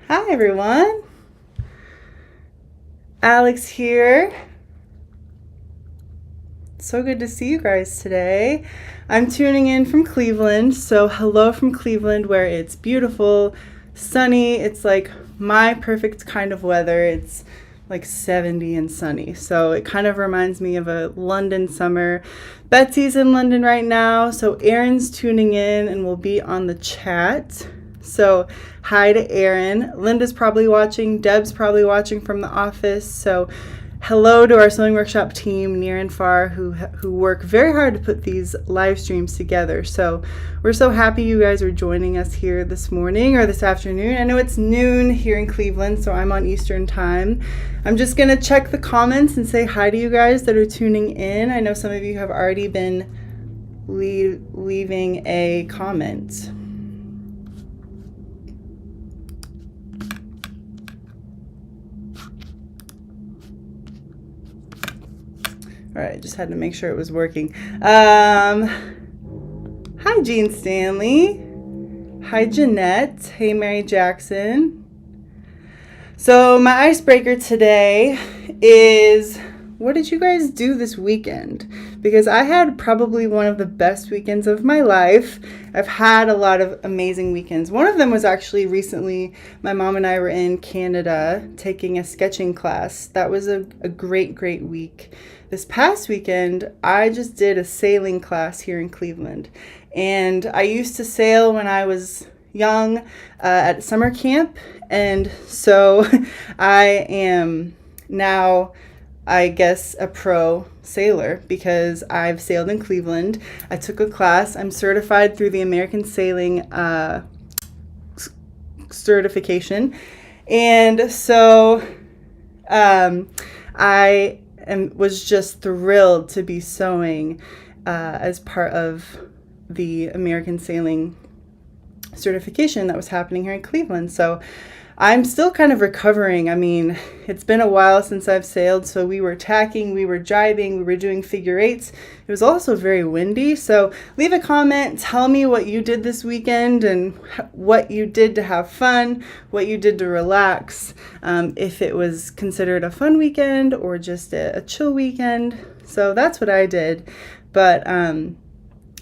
Hi everyone, Alex here. So good to see you guys today. I'm tuning in from Cleveland, so hello from Cleveland where it's beautiful, sunny. It's like my perfect kind of weather. It's like 70 and sunny, so it kind of reminds me of a London summer. Betsy's in London right now, so Erin's tuning in and will be on the chat. So hi to Erin. Linda's probably watching. Deb's probably watching from the office. So hello to our sewing workshop team near and far who work very hard to put these live streams together. So we're so happy you guys are joining us here this morning or this afternoon. I know it's noon here in Cleveland, so I'm on Eastern time. I'm just going to check the comments and say hi to you guys that are tuning in. I know some of you have already been leaving a comment. All right, just had to make sure it was working. Hi, Jean Stanley. Hi, Jeanette. Hey, Mary Jackson. So my icebreaker today is, what did you guys do this weekend? Because I had probably one of the best weekends of my life. I've had a lot of amazing weekends. One of them was actually recently, my mom and I were in Canada taking a sketching class. That was a great week. This past weekend, I just did a sailing class here in Cleveland. And I used to sail when I was young at summer camp. And so I am now, I guess, a pro sailor because I've sailed in Cleveland. I took a class. I'm certified through the American Sailing certification. And so I was just thrilled to be sewing as part of the American Sailing certification that was happening here in Cleveland. So I'm still kind of recovering. I mean, it's been a while since I've sailed, so we were tacking, we were jibing, we were doing figure eights. It was also very windy, so leave a comment, tell me what you did this weekend and what you did to have fun, what you did to relax, if it was considered a fun weekend or just a chill weekend. So that's what I did, but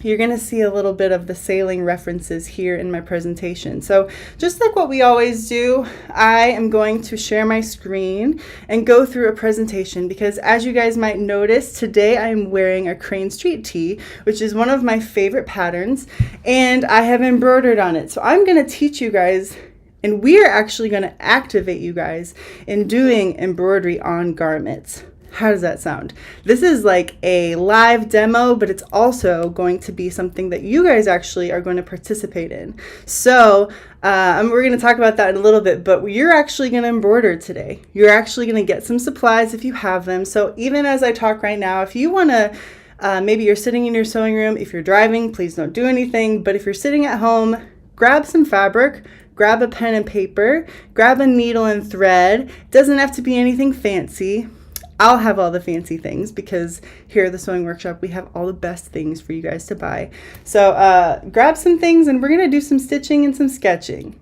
you're going to see a little bit of the sailing references here in my presentation. So just like what we always do, I am going to share my screen and go through a presentation because as you guys might notice, today I'm wearing a Crane Street tee, which is one of my favorite patterns, and I have embroidered on it. So I'm going to teach you guys, and we are actually going to activate you guys in doing embroidery on garments. How does that sound? This is like a live demo, but it's also going to be something that you guys actually are going to participate in. So we're going to talk about that in a little bit, but you're actually going to embroider today. You're actually going to get some supplies if you have them. So even as I talk right now, if you want to, maybe you're sitting in your sewing room. If you're driving, please don't do anything. But if you're sitting at home, grab some fabric, grab a pen and paper, grab a needle and thread. It doesn't have to be anything fancy. I'll have all the fancy things because here at the Sewing Workshop, we have all the best things for you guys to buy. So grab some things and we're going to do some stitching and some sketching.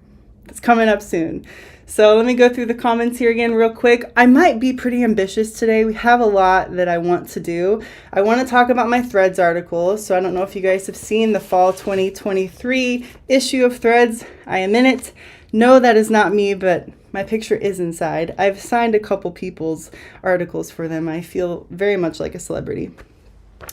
That's coming up soon. So let me go through the comments here again real quick. I might be pretty ambitious today. We have a lot that I want to do. I want to talk about my Threads article. So I don't know if you guys have seen the fall 2023 issue of Threads. I am in it. No, that is not me, but my picture is inside. I've signed a couple people's articles for them. I feel very much like a celebrity.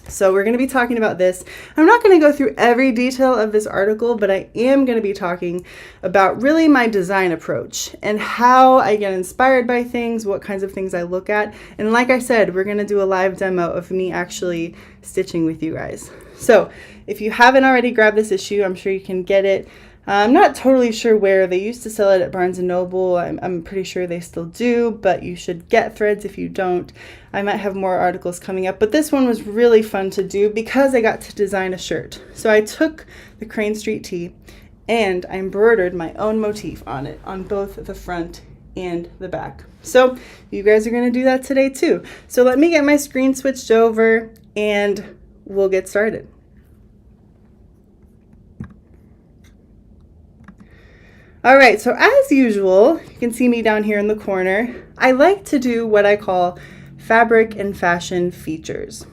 So we're going to be talking about this. I'm not going to go through every detail of this article, but I am going to be talking about really my design approach and how I get inspired by things, what kinds of things I look at. And like I said, we're going to do a live demo of me actually stitching with you guys. So if you haven't already grabbed this issue, I'm sure you can get it. I'm not totally sure where. They used to sell it at Barnes & Noble. I'm pretty sure they still do, but you should get Threads if you don't. I might have more articles coming up, but this one was really fun to do because I got to design a shirt. So I took the Crane Street tee and I embroidered my own motif on it, on both the front and the back. So you guys are going to do that today too. So let me get my screen switched over and we'll get started. All right, so as usual, you can see me down here in the corner. I like to do what I call fabric and fashion features.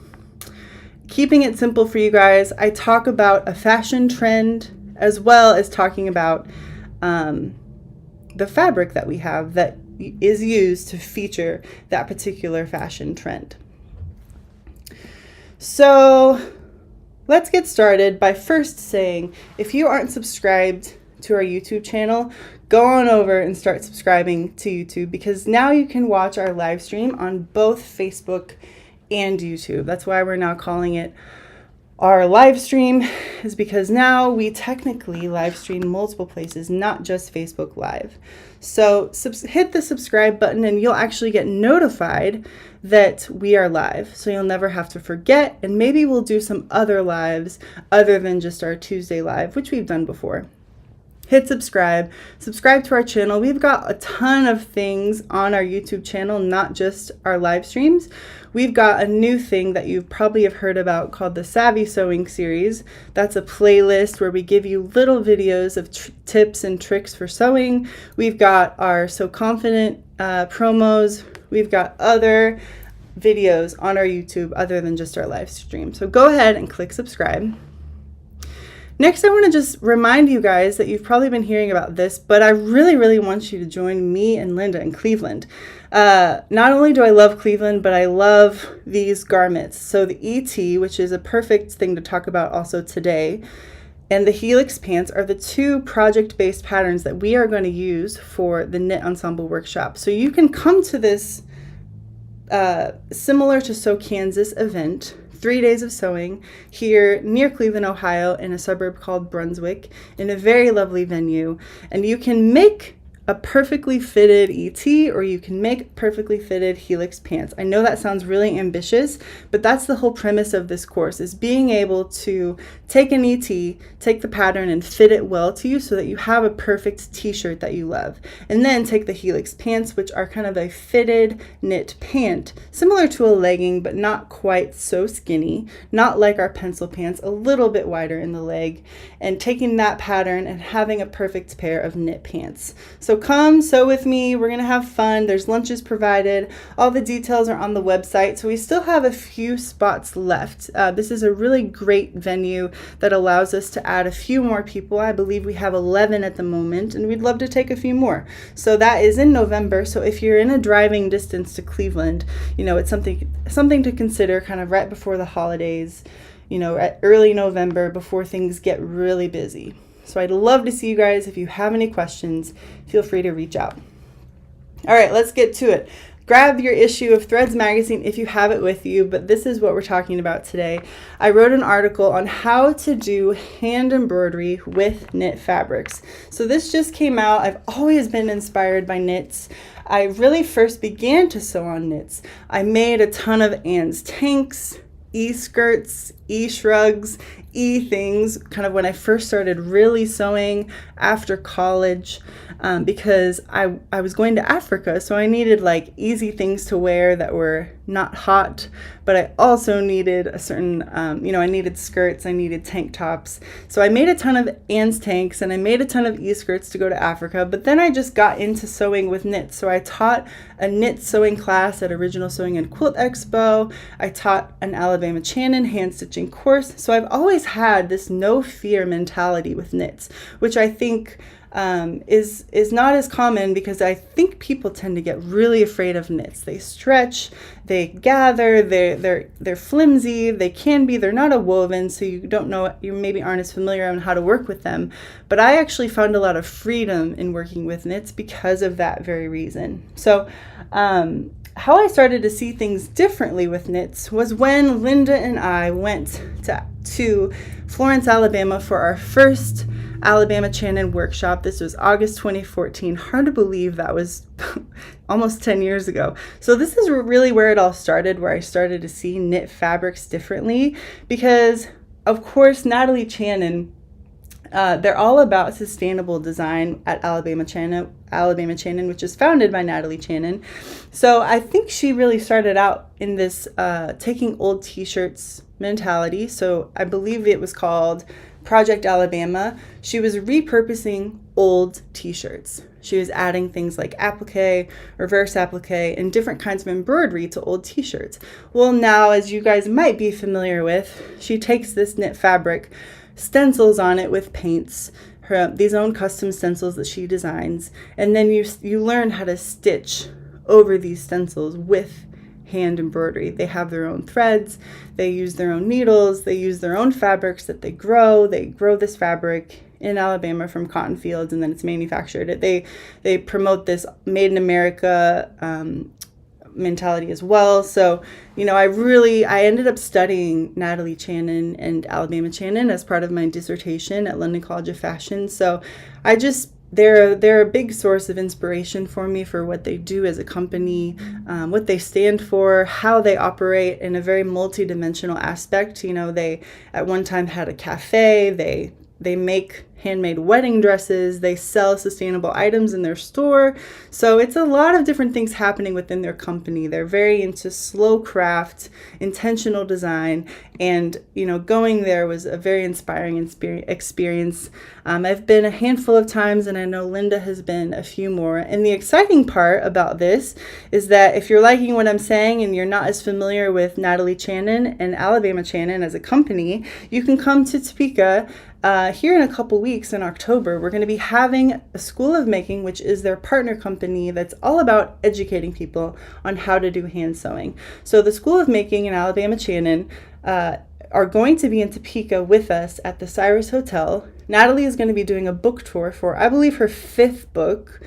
Keeping it simple for you guys, I talk about a fashion trend as well as talking about the fabric that we have that is used to feature that particular fashion trend. So let's get started by first saying, if you aren't subscribed to our YouTube channel, go on over and start subscribing to YouTube, because now you can watch our live stream on both Facebook and YouTube. That's why we're now calling it our live stream, is because now we technically live stream multiple places, not just Facebook Live. So hit the subscribe button and you'll actually get notified that we are live. So you'll never have to forget, and maybe we'll do some other lives other than just our Tuesday live, which we've done before. Hit subscribe to our channel. We've got a ton of things on our YouTube channel, not just our live streams. We've got a new thing that you probably have heard about called the Savvy Sewing series. That's a playlist where we give you little videos of tips and tricks for sewing. We've got our Sew Confident promos. We've got other videos on our YouTube other than just our live stream. So go ahead and click subscribe. Next, I want to just remind you guys that you've probably been hearing about this, but I really, really want you to join me and Linda in Cleveland. Not only do I love Cleveland, but I love these garments. So the eTee, which is a perfect thing to talk about also today, and the Helix pants are the two project-based patterns that we are going to use for the Knit Ensemble workshop. So you can come to this similar to Sew Kansas event, 3 days of sewing here near Cleveland, Ohio, in a suburb called Brunswick, in a very lovely venue. And you can make a perfectly fitted eTee, or you can make perfectly fitted Helix pants. I know that sounds really ambitious, but that's the whole premise of this course, is being able to take an eTee, take the pattern and fit it well to you so that you have a perfect t-shirt that you love. And then take the Helix pants, which are kind of a fitted knit pant, similar to a legging, but not quite so skinny, not like our pencil pants, a little bit wider in the leg, and taking that pattern and having a perfect pair of knit pants. So come sew with me. We're going to have fun. There's lunches provided. All the details are on the website. So we still have a few spots left. This is a really great venue that allows us to add a few more people. I believe we have 11 at the moment, and we'd love to take a few more. So that is in November. So if you're in a driving distance to Cleveland, you know, it's something to consider kind of right before the holidays, you know, at early November, before things get really busy. So I'd love to see you guys. If you have any questions, feel free to reach out. All right, let's get to it. Grab your issue of Threads magazine if you have it with you, but this is what we're talking about today. I wrote an article on how to do hand embroidery with knit fabrics. So this just came out. I've always been inspired by knits. I really first began to sew on knits. I made a ton of Anne's tanks, e-skirts, e-shrugs, e-things, kind of when I first started really sewing after college, because I was going to Africa, so I needed like easy things to wear that were not hot, but I also needed a certain, I needed skirts, I needed tank tops. So I made a ton of Anne's tanks and I made a ton of e-skirts to go to Africa, but then I just got into sewing with knits. So I taught a knit sewing class at Original Sewing and Quilt Expo. I taught an Alabama Channon hand stitching course. So I've always had this no fear mentality with knits, which I think is not as common, because I think people tend to get really afraid of knits. They stretch, they gather, they're flimsy, they're not a woven, so you don't know, you maybe aren't as familiar on how to work with them. But I actually found a lot of freedom in working with knits because of that very reason. So how I started to see things differently with knits was when Linda and I went to Florence, Alabama for our first Alabama Channon workshop. This was August 2014. Hard to believe that was almost 10 years ago. So this is really where it all started, where I started to see knit fabrics differently, because of course Natalie Channon, they're all about sustainable design at Alabama Channon, which is founded by Natalie Channon. So I think she really started out in this taking old t-shirts mentality. So I believe it was called Project Alabama, she was repurposing old t-shirts. She was adding things like applique, reverse applique, and different kinds of embroidery to old t-shirts. Well, now, as you guys might be familiar with, she takes this knit fabric, stencils on it with paints, these own custom stencils that she designs, and then you learn how to stitch over these stencils with hand embroidery. They have their own threads, they use their own needles, they use their own fabrics that they grow. They grow this fabric in Alabama from cotton fields, and then it's manufactured. They promote this made in America mentality as well. So, I ended up studying Natalie Channon and Alabama Channon as part of my dissertation at London College of Fashion. So they're a big source of inspiration for me for what they do as a company, what they stand for, how they operate in a very multidimensional aspect. They at one time had a cafe, they make handmade wedding dresses, they sell sustainable items in their store. So it's a lot of different things happening within their company. They're very into slow craft, intentional design, and going there was a very inspiring experience. I've been a handful of times, and I know Linda has been a few more. And the exciting part about this is that if you're liking what I'm saying and you're not as familiar with Natalie Channon and Alabama Channon as a company, you can come to Topeka here in a couple weeks in October. We're going to be having a School of Making, which is their partner company that's all about educating people on how to do hand sewing. So the School of Making and Alabama Channon are going to be in Topeka with us at the Cyrus Hotel. Natalie is going to be doing a book tour for, I believe, her 5th book,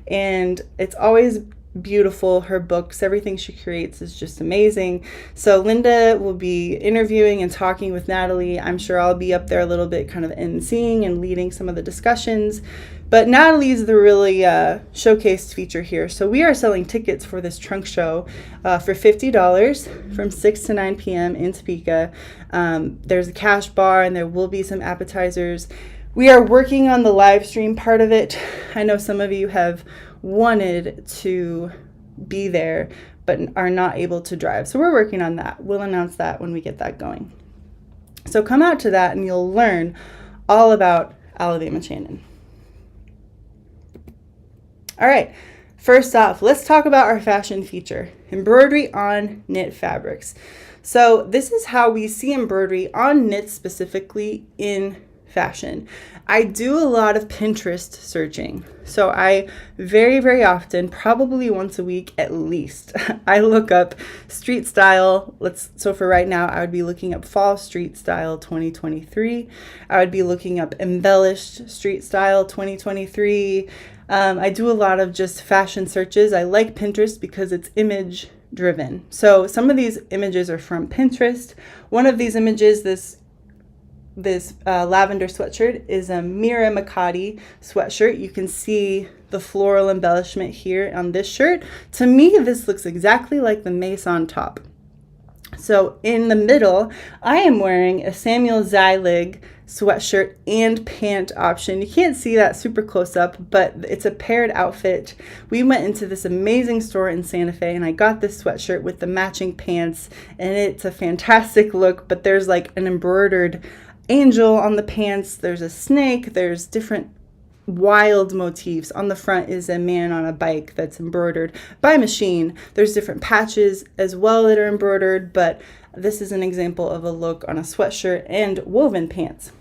and it's always beautiful. Her books, everything she creates is just amazing. So Linda will be interviewing and talking with Natalie. I'm sure I'll be up there a little bit kind of emceeing and leading some of the discussions. But Natalie's the really showcased feature here. So we are selling tickets for this trunk show for $50 from 6 to 9 p.m. in Topeka. There's a cash bar and there will be some appetizers. We are working on the live stream part of it. I know some of you have wanted to be there but are not able to drive. So we're working on that. We'll announce that when we get that going. So come out to that and you'll learn all about Alabama Channon. All right, first off, let's talk about our fashion feature, embroidery on knit fabrics. So this is how we see embroidery on knit specifically in fashion. I do a lot of Pinterest searching. So I very, very often, probably once a week at least, I look up street style. So for right now, I would be looking up fall street style 2023. I would be looking up embellished street style 2023. I do a lot of just fashion searches. I like Pinterest because it's image driven. So some of these images are from Pinterest. One of these images, this lavender sweatshirt, is a Mira Makati sweatshirt. You can see the floral embellishment here on this shirt. To me, this looks exactly like the Maison top. So in the middle, I am wearing a Samuel Zeilig sweatshirt and pant option. You can't see that super close up, but it's a paired outfit. We went into this amazing store in Santa Fe and I got this sweatshirt with the matching pants, and it's a fantastic look, but there's like an embroidered angel on the pants, there's a snake, there's different wild motifs. On the front is a man on a bike that's embroidered by machine. There's different patches as well that are embroidered, but this is an example of a look on a sweatshirt and woven pants.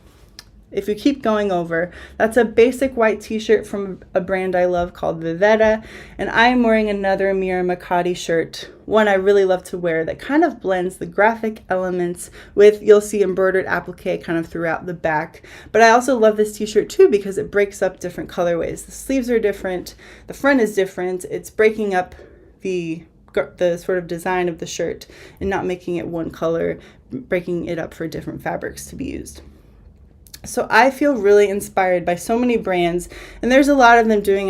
If you keep going over, that's a basic white t-shirt from a brand I love called Vivetta, and I'm wearing another Mira Makati shirt, one I really love to wear that kind of blends the graphic elements with, you'll see embroidered applique kind of throughout the back. But I also love this t-shirt too because it breaks up different colorways. The sleeves are different, the front is different, it's breaking up the sort of design of the shirt and not making it one color, breaking it up for different fabrics to be used. So I feel really inspired by so many brands, and there's a lot of them doing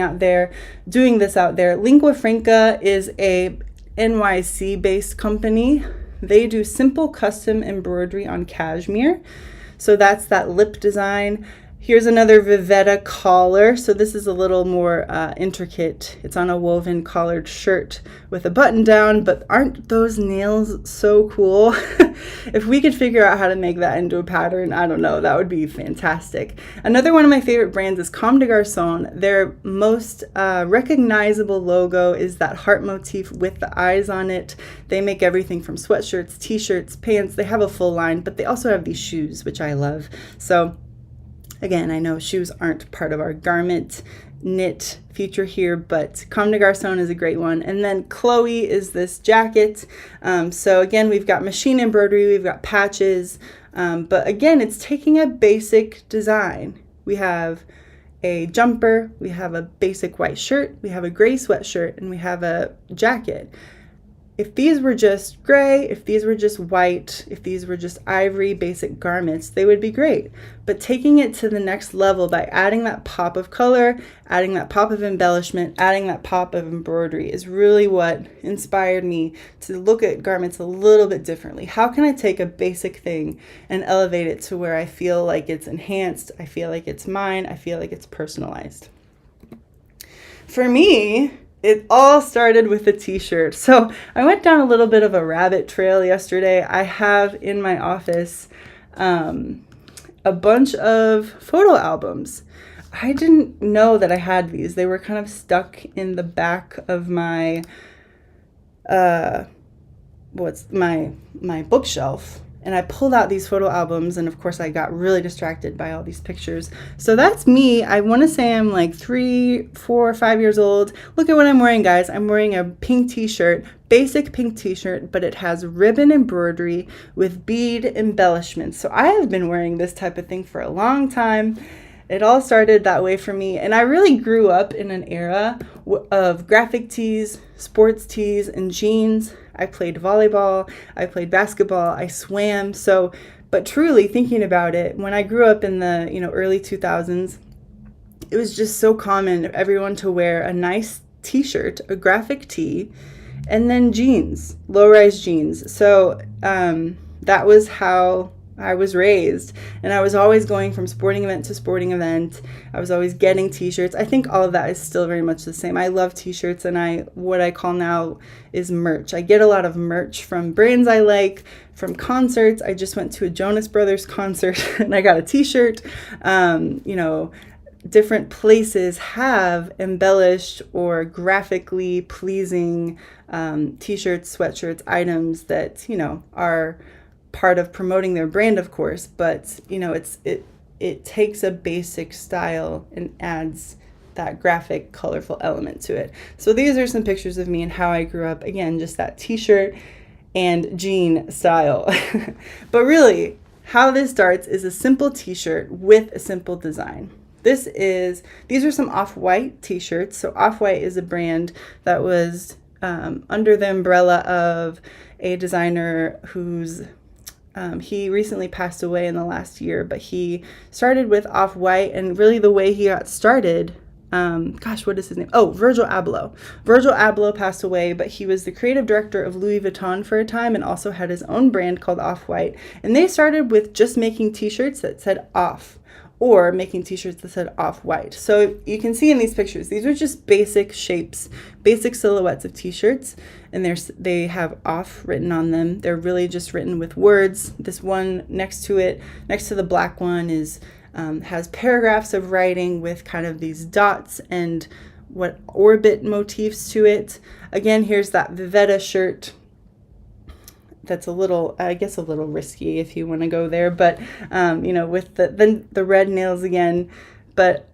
this out there. Lingua Franca is a NYC-based company. They do simple custom embroidery on cashmere. So that's that lip design. Here's another Vivetta collar. So this is a little more intricate. It's on a woven collared shirt with a button down, but aren't those nails so cool? If we could figure out how to make that into a pattern, I don't know, that would be fantastic. Another one of my favorite brands is Comme des Garçons. Their most recognizable logo is that heart motif with the eyes on it. They make everything from sweatshirts, t-shirts, pants. They have a full line, but they also have these shoes, which I love. So again, I know shoes aren't part of our garment knit feature here, but Comme des Garçons is a great one. And then Chloe is this jacket. So again, we've got machine embroidery, we've got patches, but again, it's taking a basic design. We have a jumper, we have a basic white shirt, we have a gray sweatshirt, and we have a jacket. If these were just gray, if these were just white, if these were just ivory basic garments, they would be great. But taking it to the next level by adding that pop of color, adding that pop of embellishment, adding that pop of embroidery is really what inspired me to look at garments a little bit differently. How can I take a basic thing and elevate it to where I feel like it's enhanced, I feel like it's mine, I feel like it's personalized? For me, it all started with a t-shirt. So I went down a little bit of a rabbit trail yesterday. I have in my office a bunch of photo albums. I didn't know that I had these. They were kind of stuck in the back of my my bookshelf. And I pulled out these photo albums, and of course I got really distracted by all these pictures. So that's me. I want to say I'm like 3, 4, 5 years old. Look at what I'm wearing, guys. I'm wearing a pink t-shirt, basic pink t-shirt, but it has ribbon embroidery with bead embellishments. So I have been wearing this type of thing for a long time. It all started that way for me, and I really grew up in an era of graphic tees, sports tees, and jeans. I played volleyball, I played basketball, I swam. So, but truly thinking about it, when I grew up in the early 2000s, it was just so common for everyone to wear a nice t-shirt, a graphic tee, and then jeans, low-rise jeans. So that was how I was raised, and I was always going from sporting event to sporting event. I was always getting t-shirts. I think all of that is still very much the same. I love t-shirts, and what I call now is merch. I get a lot of merch from brands I like, from concerts. I just went to a Jonas Brothers concert and I got a t-shirt. Different places have embellished or graphically pleasing t-shirts, sweatshirts, items that are part of promoting their brand, of course, but it takes a basic style and adds that graphic, colorful element to it. So these are some pictures of me and how I grew up. Again, just that t-shirt and jean style. But really, how this starts is a simple t-shirt with a simple design. These are some Off-White t-shirts. So Off-White is a brand that was under the umbrella of a designer who's he recently passed away in the last year, but he started with Off-White, and really the way he got started, what is his name? Oh, Virgil Abloh. Virgil Abloh passed away, but he was the creative director of Louis Vuitton for a time and also had his own brand called Off-White. And they started with just making t-shirts that said off, or making t-shirts that said Off-White. So you can see in these pictures, these are just basic shapes, basic silhouettes of t-shirts, and they have off written on them. They're really just written with words. This one next to the black one has paragraphs of writing with kind of these dots and what orbit motifs to it. Again, here's that Vivetta shirt. That's a little risky if you want to go there, but with the red nails again. But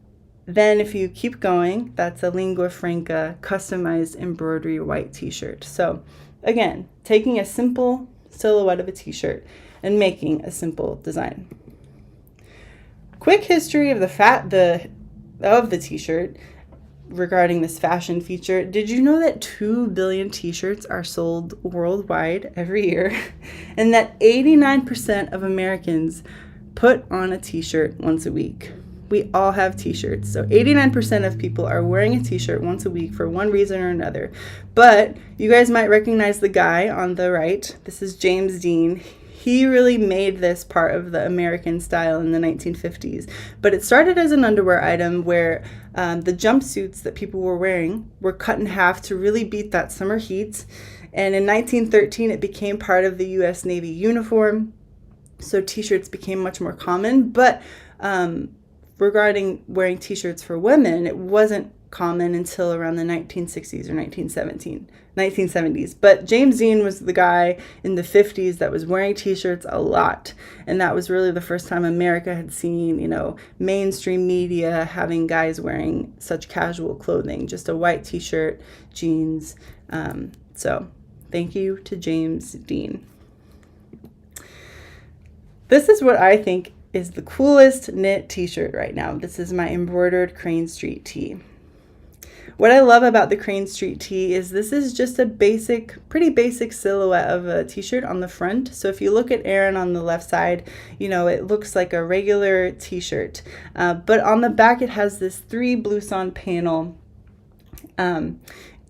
then if you keep going, that's a lingua franca customized embroidery white t-shirt. So again, taking a simple silhouette of a t-shirt and making a simple design. Quick history of the t-shirt. Regarding this fashion feature, did you know that 2 billion t-shirts are sold worldwide every year, and that 89% of Americans put on a t-shirt once a week? We all have t-shirts, so 89% of people are wearing a t-shirt once a week for one reason or another. But you guys might recognize the guy on the right. This is James Dean. He really made this part of the American style in the 1950s. But it started as an underwear item where the jumpsuits that people were wearing were cut in half to really beat that summer heat. And in 1913, it became part of the U.S. Navy uniform. So t-shirts became much more common. But regarding wearing t-shirts for women, it wasn't common until around the 1960s or 1970s. But James Dean was the guy in the 50s that was wearing t-shirts a lot. And that was really the first time America had seen, mainstream media having guys wearing such casual clothing, just a white t-shirt, jeans. So thank you to James Dean. This is what I think is the coolest knit t-shirt right now. This is my embroidered Crane Street tee. What I love about the Crane Street tee is this is just a pretty basic silhouette of a t-shirt on the front. So if you look at Erin on the left side, it looks like a regular t-shirt. But on the back, it has this 3 blouson panel.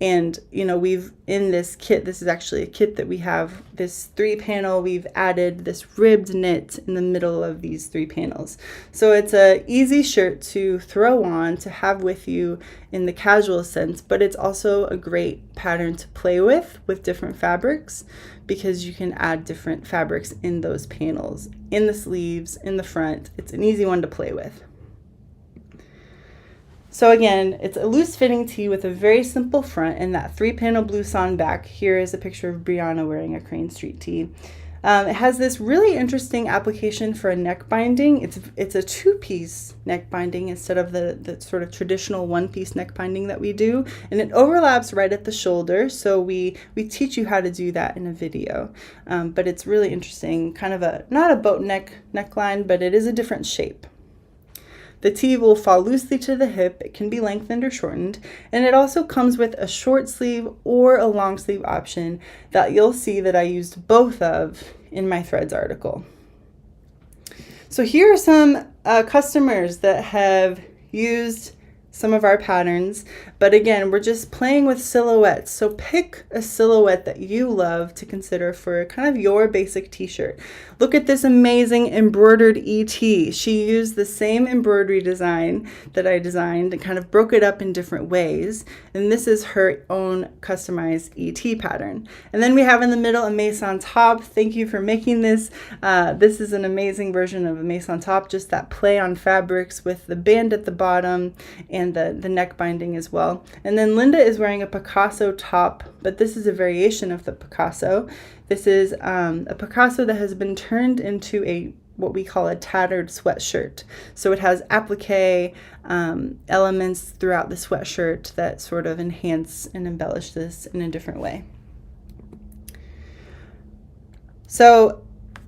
And, we've, in this kit, this is actually a kit that we have, this 3 panel, we've added this ribbed knit in the middle of these 3 panels. So it's a easy shirt to throw on, to have with you in the casual sense, but it's also a great pattern to play with different fabrics, because you can add different fabrics in those panels, in the sleeves, in the front. It's an easy one to play with. So again, it's a loose fitting tee with a very simple front and that 3-panel blouson back. Here is a picture of Brianna wearing a Crane Street tee. It has this really interesting application for a neck binding. It's a 2-piece neck binding instead of the sort of traditional 1-piece neck binding that we do. And it overlaps right at the shoulder. So we teach you how to do that in a video. But it's really interesting, kind of not a boat neckline, but it is a different shape. The tee will fall loosely to the hip. It can be lengthened or shortened, and it also comes with a short sleeve or a long sleeve option that you'll see that I used both of in my threads article. So here are some customers that have used some of our patterns, but again, we're just playing with silhouettes. So pick a silhouette that you love to consider for kind of your basic t-shirt. Look at this amazing embroidered eTee. She used the same embroidery design that I designed and kind of broke it up in different ways. And this is her own customized eTee pattern. And then we have in the middle a Maison top. Thank you for making this. This is an amazing version of a Maison top, just that play on fabrics with the band at the bottom and the neck binding as well. And then Linda is wearing a Picasso top, but this is a variation of the Picasso. This is a Picasso that has been turned into what we call a tattered sweatshirt. So it has applique elements throughout the sweatshirt that sort of enhance and embellish this in a different way. So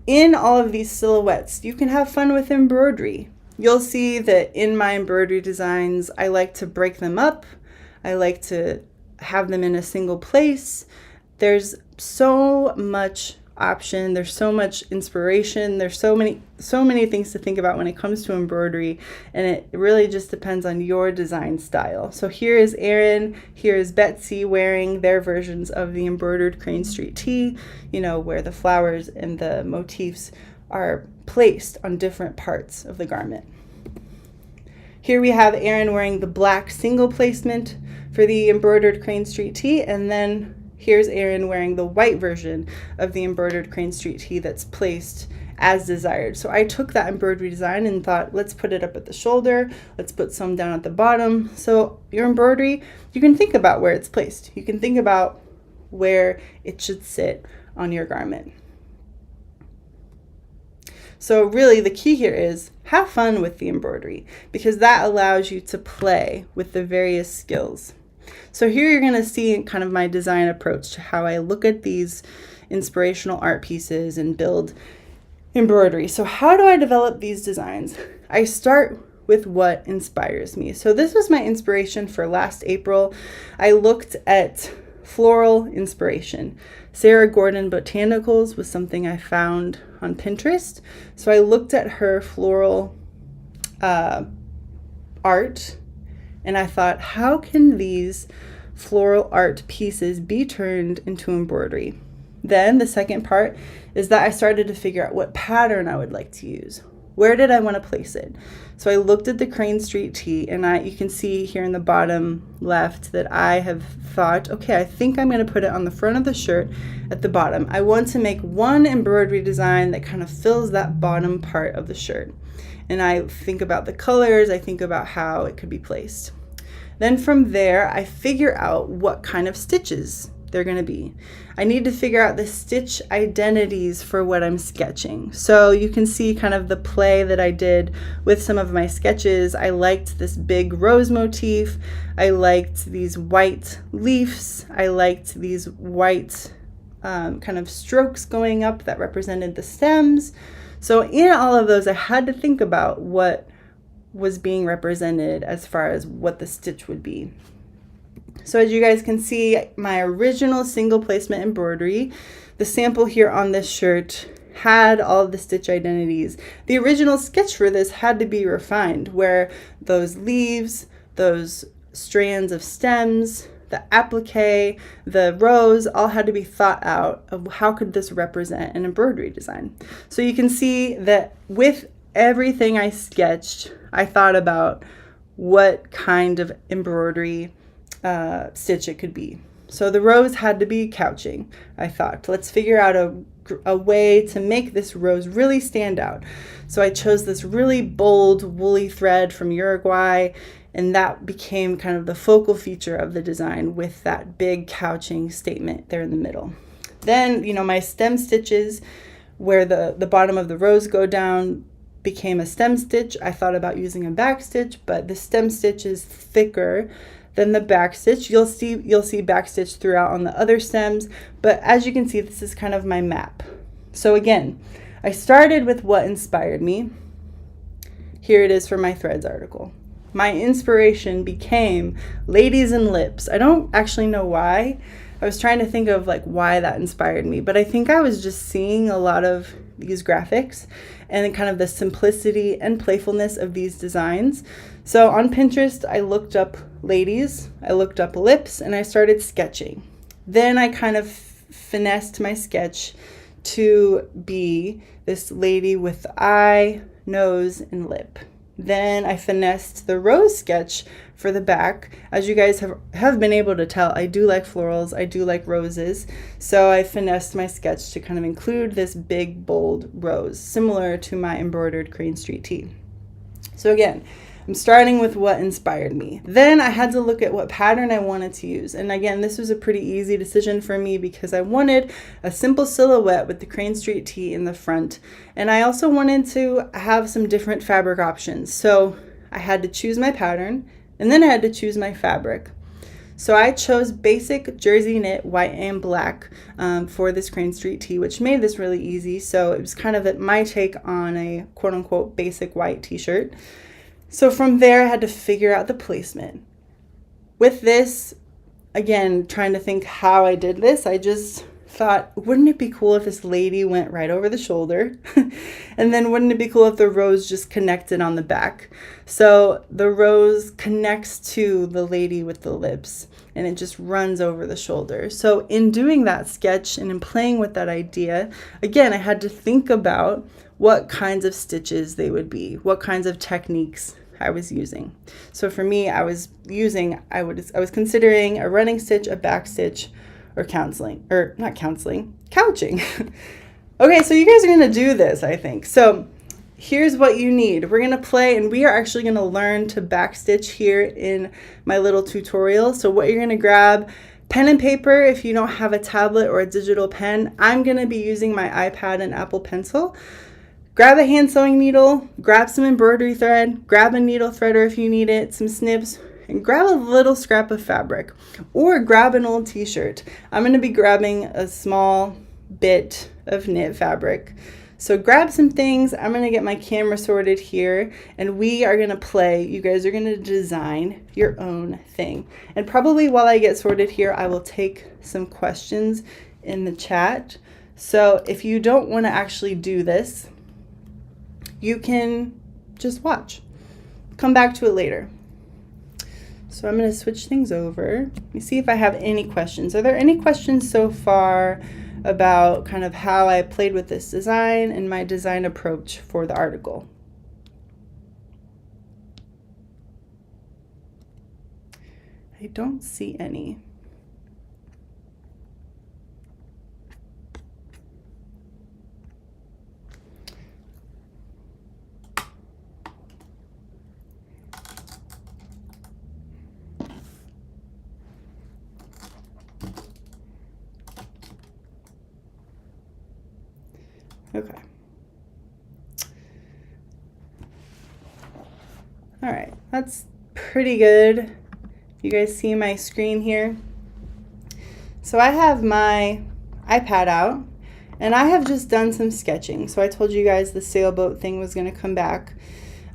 in all of these silhouettes, you can have fun with embroidery. You'll see that in my embroidery designs, I like to break them up. I like to have them in a single place. There's so much option. There's so much inspiration. There's so many things to think about when it comes to embroidery, and it really just depends on your design style. So here is Erin, here is Betsy wearing their versions of the embroidered Crane Street tee, where the flowers and the motifs are placed on different parts of the garment. Here we have Erin wearing the black single placement for the embroidered Crane Street tee, and then here's Erin wearing the white version of the embroidered Crane Street tee that's placed as desired. So I took that embroidery design and thought, let's put it up at the shoulder, let's put some down at the bottom. So your embroidery, you can think about where it's placed. You can think about where it should sit on your garment. So really the key here is have fun with the embroidery, because that allows you to play with the various skills. So here you're going to see kind of my design approach to how I look at these inspirational art pieces and build embroidery. So how do I develop these designs? I start with what inspires me. So this was my inspiration for last April. I looked at floral inspiration. Sarah Gordon Botanicals was something I found on Pinterest. So I looked at her floral art, and I thought, how can these floral art pieces be turned into embroidery? Then the second part is that I started to figure out what pattern I would like to use. Where did I want to place it? So I looked at the Crane Street tee, and you can see here in the bottom left that I have thought, okay, I think I'm going to put it on the front of the shirt at the bottom. I want to make one embroidery design that kind of fills that bottom part of the shirt. And I think about the colors, I think about how it could be placed. Then from there, I figure out what kind of stitches they're going to be. I need to figure out the stitch identities for what I'm sketching. So you can see kind of the play that I did with some of my sketches. I liked this big rose motif. I liked these white leaves. I liked these white kind of strokes going up that represented the stems. So in all of those, I had to think about what was being represented as far as what the stitch would be. So as you guys can see, my original single placement embroidery, the sample here on this shirt had all of the stitch identities. The original sketch for this had to be refined, where those leaves, those strands of stems, the applique, the rows, all had to be thought out of how could this represent an embroidery design. So you can see that with everything I sketched, I thought about what kind of embroidery stitch it could be. So the rose had to be couching. I thought, let's figure out a way to make this rose really stand out. So I chose this really bold woolly thread from Uruguay, and that became kind of the focal feature of the design with that big couching statement there in the middle. Then, my stem stitches where the bottom of the rose go down became a stem stitch. I thought about using a back stitch, but the stem stitch is thicker than the back stitch. You'll see back stitch throughout on the other stems, but as you can see, this is kind of my map. So again, I started with what inspired me. Here it is for my threads article. My inspiration became ladies and lips. I don't actually know why. I was trying to think of why that inspired me, but I think I was just seeing a lot of these graphics and kind of the simplicity and playfulness of these designs. So on Pinterest, I looked up ladies, I looked up lips, and I started sketching. Then I kind of finessed my sketch to be this lady with the eye, nose, and lip. Then I finessed the rose sketch for the back. As you guys have been able to tell, I do like florals, I do like roses. So I finessed my sketch to kind of include this big, bold rose, similar to my embroidered Crane Street tee. So again, I'm starting with what inspired me. Then I had to look at what pattern I wanted to use. And again, this was a pretty easy decision for me because I wanted a simple silhouette with the Crane Street tee in the front. And I also wanted to have some different fabric options. So I had to choose my pattern, and then I had to choose my fabric. So I chose basic jersey knit white and black for this Crane Street tee, which made this really easy. So it was kind of my take on a quote unquote basic white t-shirt. So from there, I had to figure out the placement. With this, again, trying to think how I did this, I just thought, wouldn't it be cool if this lady went right over the shoulder? And then wouldn't it be cool if the rose just connected on the back? So the rose connects to the lady with the lips, and it just runs over the shoulder. So in doing that sketch and in playing with that idea, again, I had to think about what kinds of stitches they would be, what kinds of techniques I was using. So for me, I was considering a running stitch, a back stitch, or couching. Okay, so you guys are gonna do this, I think. So here's what you need. We're gonna play, and we are actually gonna learn to backstitch here in my little tutorial. So what you're gonna grab, pen and paper if you don't have a tablet or a digital pen. I'm gonna be using my iPad and Apple Pencil. Grab a hand sewing needle, grab some embroidery thread, grab a needle threader if you need it, some snips, and grab a little scrap of fabric, or grab an old t-shirt. I'm going to be grabbing a small bit of knit fabric. So grab some things. I'm going to get my camera sorted here, and we are going to play. You guys are going to design your own thing. And probably while I get sorted here, I will take some questions in the chat. So if you don't want to actually do this, you can just watch. Come back to it later. So I'm going to switch things over. Let me see if I have any questions. Are there any questions so far about kind of how I played with this design and my design approach for the article. I don't see any. Okay. All right, that's pretty good. You guys see my screen here? So I have my iPad out and I have just done some sketching. So I told you guys the sailboat thing was going to come back.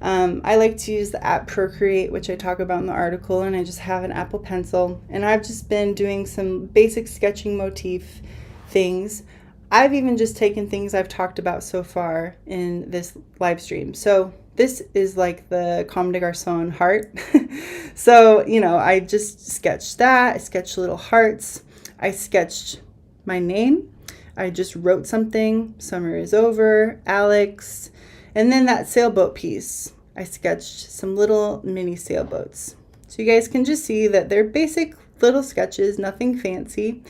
I like to use the app Procreate, which I talk about in the article, and I just have an Apple Pencil. And I've just been doing some basic sketching motif things. I've even just taken things I've talked about so far in this live stream. So this is like the Comme des Garçons heart. So, you know, I just sketched that. I sketched little hearts. I sketched my name. I just wrote something. Summer is over, Alex. And then that sailboat piece, I sketched some little mini sailboats. So you guys can just see that they're basic little sketches, nothing fancy.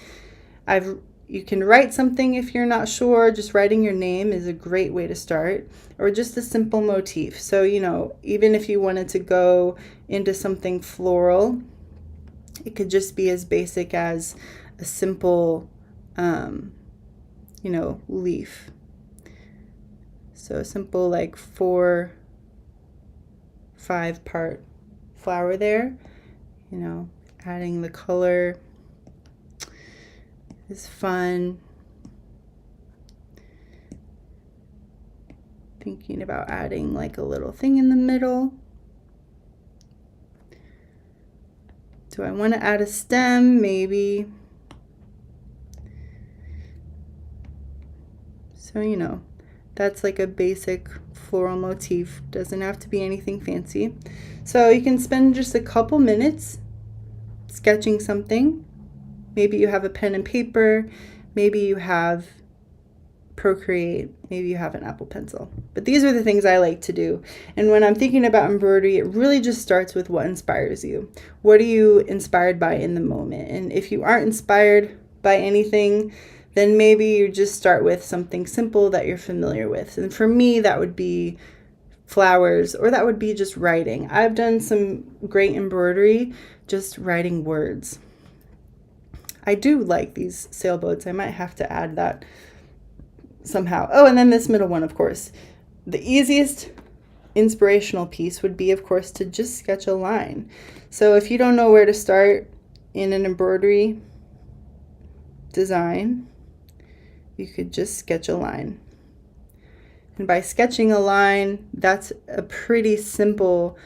You can write something if you're not sure. Just writing your name is a great way to start, or just a simple motif. So, you know, even if you wanted to go into something floral, it could just be as basic as a simple, you know, leaf. So a simple like 4-5 part flower there, you know, adding the color is fun. Thinking about adding like a little thing in the middle. Do I want to add a stem? Maybe. So, you know, that's like a basic floral motif. Doesn't have to be anything fancy. So you can spend just a couple minutes sketching something. Maybe you have a pen and paper. Maybe you have Procreate. Maybe you have an Apple Pencil. But these are the things I like to do. And when I'm thinking about embroidery, it really just starts with what inspires you. What are you inspired by in the moment? And if you aren't inspired by anything, then maybe you just start with something simple that you're familiar with. And for me, that would be flowers, or that would be just writing. I've done some great embroidery just writing words. I do like these sailboats. I might have to add that somehow. Oh, and then this middle one, of course. The easiest inspirational piece would be, of course, to just sketch a line. So if you don't know where to start in an embroidery design, you could just sketch a line. And by sketching a line, that's a pretty simple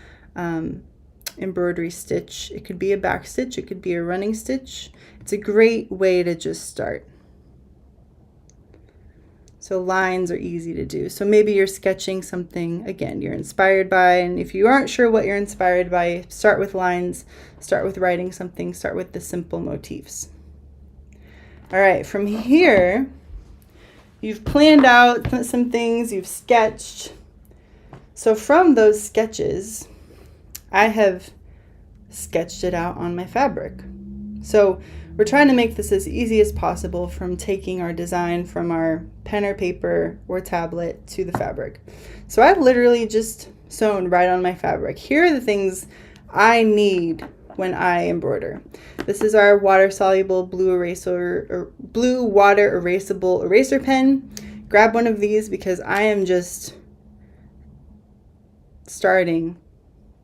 embroidery stitch. It could be a backstitch, it could be a running stitch. It's a great way to just start. So lines are easy to do. So maybe you're sketching something, again, you're inspired by, and if you aren't sure what you're inspired by, start with lines, start with writing something, start with the simple motifs. All right, from here, you've planned out some things, you've sketched. So from those sketches, I have sketched it out on my fabric. So we're trying to make this as easy as possible from taking our design from our pen or paper or tablet to the fabric. So I've literally just sewn right on my fabric. Here are the things I need when I embroider. This is our water-soluble blue water erasable eraser pen. Grab one of these because I am just starting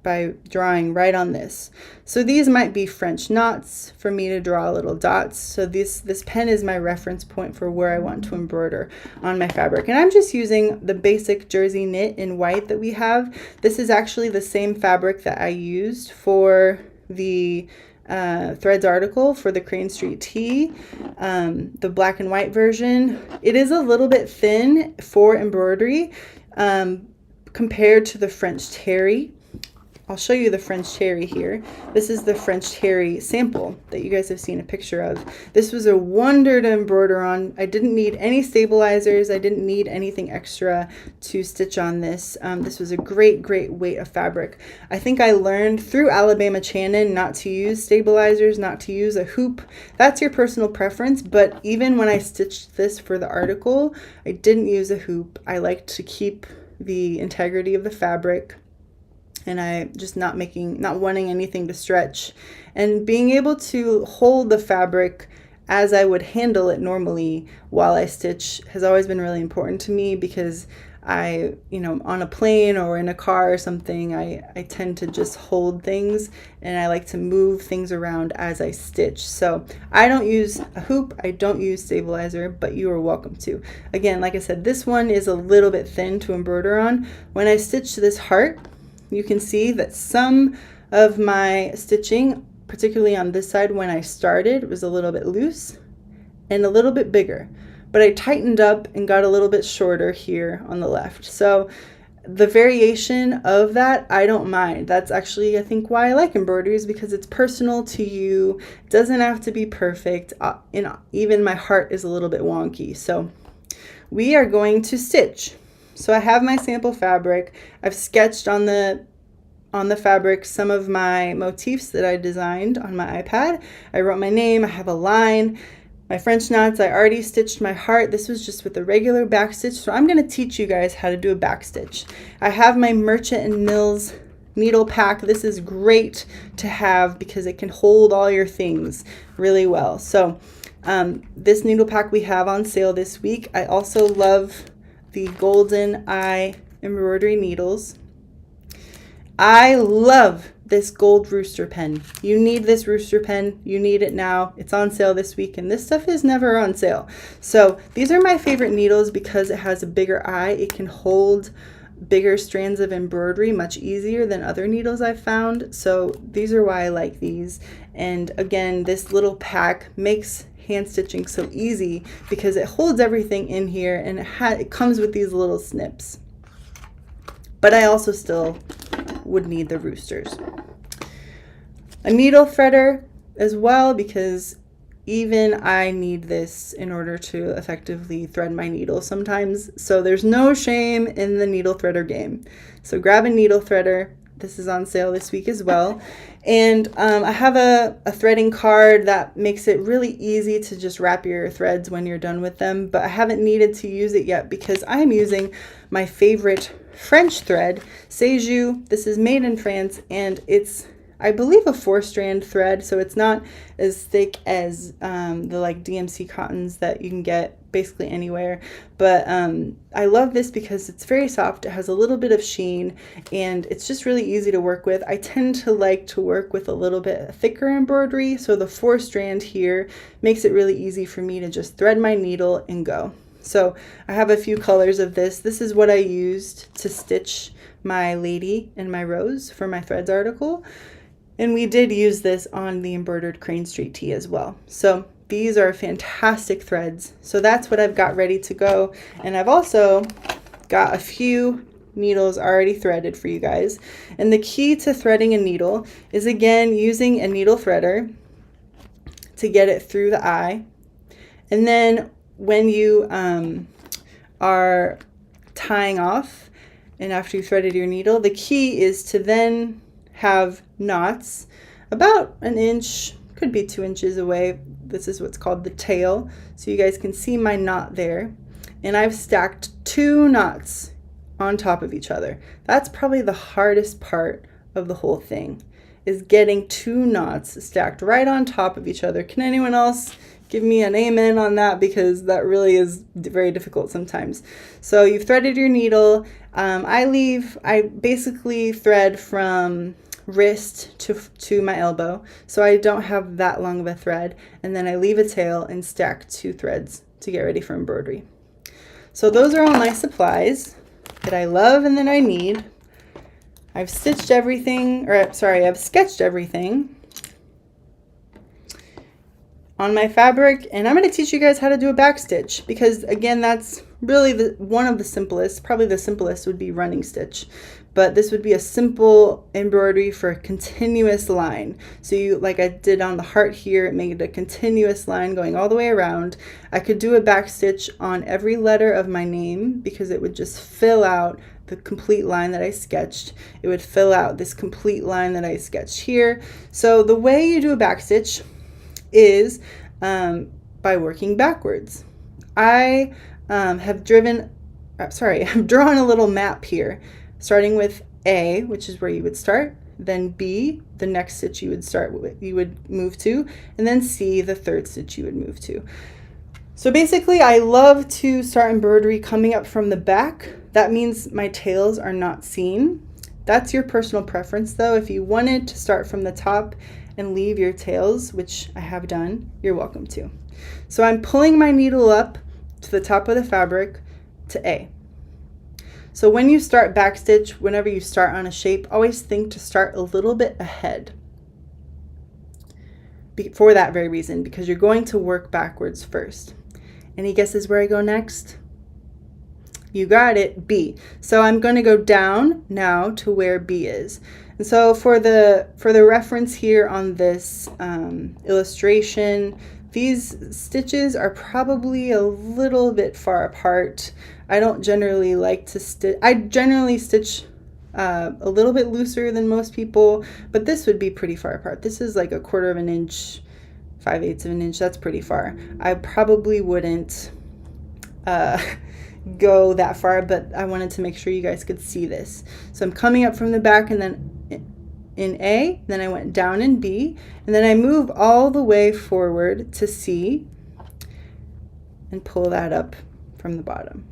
by drawing right on this. So these might be French knots for me to draw little dots. So this pen is my reference point for where I want to embroider on my fabric. And I'm just using the basic jersey knit in white that we have. This is actually the same fabric that I used for the Threads article for the Crane Street tee, the black and white version. It is a little bit thin for embroidery compared to the French terry. I'll show you the French terry here. This is the French terry sample that you guys have seen a picture of. This was a wonder to embroider on. I didn't need any stabilizers. I didn't need anything extra to stitch on this. This was a great weight of fabric. I think I learned through Alabama Channon not to use stabilizers, not to use a hoop. That's your personal preference, but even when I stitched this for the article, I didn't use a hoop. I like to keep the integrity of the fabric, and I just not wanting anything to stretch, and being able to hold the fabric as I would handle it normally while I stitch has always been really important to me, because I, on a plane or in a car or something, I tend to just hold things, and I like to move things around as I stitch. So I don't use a hoop, I don't use stabilizer, but you are welcome to. Again, like I said, this one is a little bit thin to embroider on. When I stitch this heart, you can see that some of my stitching, particularly on this side when I started, was a little bit loose and a little bit bigger, but I tightened up and got a little bit shorter here on the left. So the variation of that, I don't mind. That's actually, I think, why I like embroidery, is because it's personal to you. It doesn't have to be perfect. Even my heart is a little bit wonky. So we are going to stitch. So I have my sample fabric. I've sketched on the fabric some of my motifs that I designed on my iPad. I wrote my name, I have a line. My French knots, I already stitched my heart. This was just with a regular backstitch. So I'm going to teach you guys how to do a backstitch. I have my Merchant & Mills needle pack. This is great to have because it can hold all your things really well. So this needle pack we have on sale this week. I also love the Golden Eye embroidery needles. I love this gold rooster pen. You need this rooster pen. You need it now. It's on sale this week, and this stuff is never on sale. So these are my favorite needles because it has a bigger eye. It can hold bigger strands of embroidery much easier than other needles I've found. So these are why I like these. And again, this little pack makes hand stitching so easy because it holds everything in here, and it comes with these little snips. But I also still would need the roosters. A needle threader as well, because even I need this in order to effectively thread my needle sometimes. So there's no shame in the needle threader game. So grab a needle threader. This is on sale this week as well. And I have a threading card that makes it really easy to just wrap your threads when you're done with them, but I haven't needed to use it yet because I'm using my favorite French thread, Sejoux. This is made in France, and it's, I believe, a 4-strand thread, so it's not as thick as the like DMC cottons that you can get basically anywhere. But I love this because it's very soft. It has a little bit of sheen, and it's just really easy to work with. I tend to like to work with a little bit thicker embroidery, so the 4-strand here makes it really easy for me to just thread my needle and go. So I have a few colors of this. This is what I used to stitch my lady and my rose for my threads article. And we did use this on the embroidered Crane Street tee as well. So these are fantastic threads. So that's what I've got ready to go. And I've also got a few needles already threaded for you guys. And the key to threading a needle is, again, using a needle threader to get it through the eye. And then when you are tying off, and after you've threaded your needle, the key is to then have knots about 1 inch, could be 2 inches away. This is what's called the tail, so you guys can see my knot there. And I've stacked 2 knots on top of each other. That's probably the hardest part of the whole thing, is getting 2 knots stacked right on top of each other. Can anyone else give me an amen on that? Because that really is very difficult sometimes. So you've threaded your needle. I basically thread from wrist to my elbow, so I don't have that long of a thread, and then I leave a tail and stack 2 threads to get ready for embroidery. So those are all my supplies that I love and that I need. I've stitched everything, or sorry, I've sketched everything on my fabric, and I'm going to teach you guys how to do a backstitch, because again, that's really one of the simplest. Probably the simplest would be running stitch, but this would be a simple embroidery for a continuous line. So you, like I did on the heart here, it made a continuous line going all the way around. I could do a backstitch on every letter of my name because it would just fill out the complete line that I sketched. It would fill out this complete line that I sketched here. So the way you do a backstitch is by working backwards. I have drawn a little map here, starting with A, which is where you would start, then B, the next stitch you would move to, and then C, the third stitch you would move to. So basically, I love to start embroidery coming up from the back. That means my tails are not seen. That's your personal preference though. If you wanted to start from the top and leave your tails, which I have done, you're welcome to. So I'm pulling my needle up to the top of the fabric to A. So when you start backstitch, whenever you start on a shape, always think to start a little bit ahead. For that very reason, because you're going to work backwards first. Any guesses where I go next? You got it, B. So I'm going to go down now to where B is. And so for the reference here on this illustration, these stitches are probably a little bit far apart. I don't generally like to stitch. I generally stitch a little bit looser than most people, but this would be pretty far apart. This is like 1/4 of an inch, 5/8 of an inch. That's pretty far. I probably wouldn't go that far, but I wanted to make sure you guys could see this. So I'm coming up from the back and then in A, then I went down in B, and then I move all the way forward to C and pull that up from the bottom.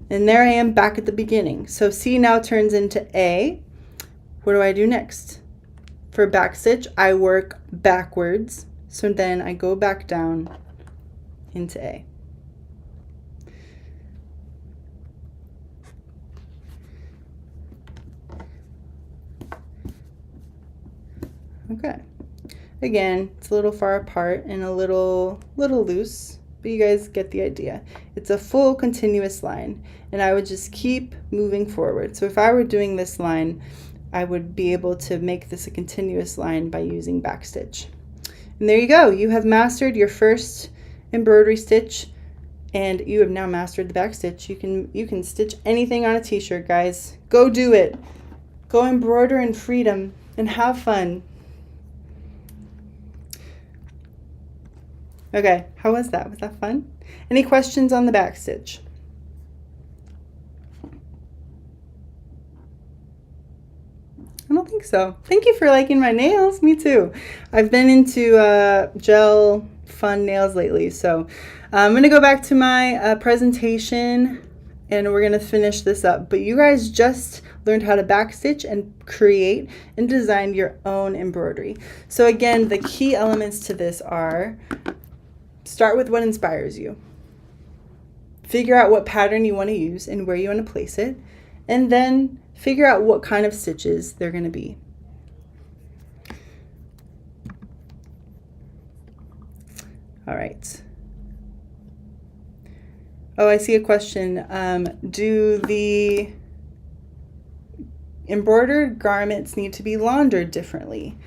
And there I am back at the beginning. So C now turns into A. What do I do next? For backstitch, I work backwards. So then I go back down into A. Okay. Again, it's a little far apart and a little loose, but you guys get the idea. It's a full continuous line, and I would just keep moving forward. So if I were doing this line, I would be able to make this a continuous line by using backstitch. And there you go. You have mastered your first embroidery stitch, and you have now mastered the backstitch. You can stitch anything on a t-shirt, guys. Go do it. Go embroider in freedom and have fun. Okay, how was that? Was that fun? Any questions on the backstitch? I don't think so. Thank you for liking my nails. Me too. I've been into gel fun nails lately. So I'm going to go back to my presentation and we're going to finish this up. But you guys just learned how to backstitch and create and design your own embroidery. So again, the key elements to this are: start with what inspires you. Figure out what pattern you want to use and where you want to place it. And then figure out what kind of stitches they're going to be. All right. Oh, I see a question. Do the embroidered garments need to be laundered differently?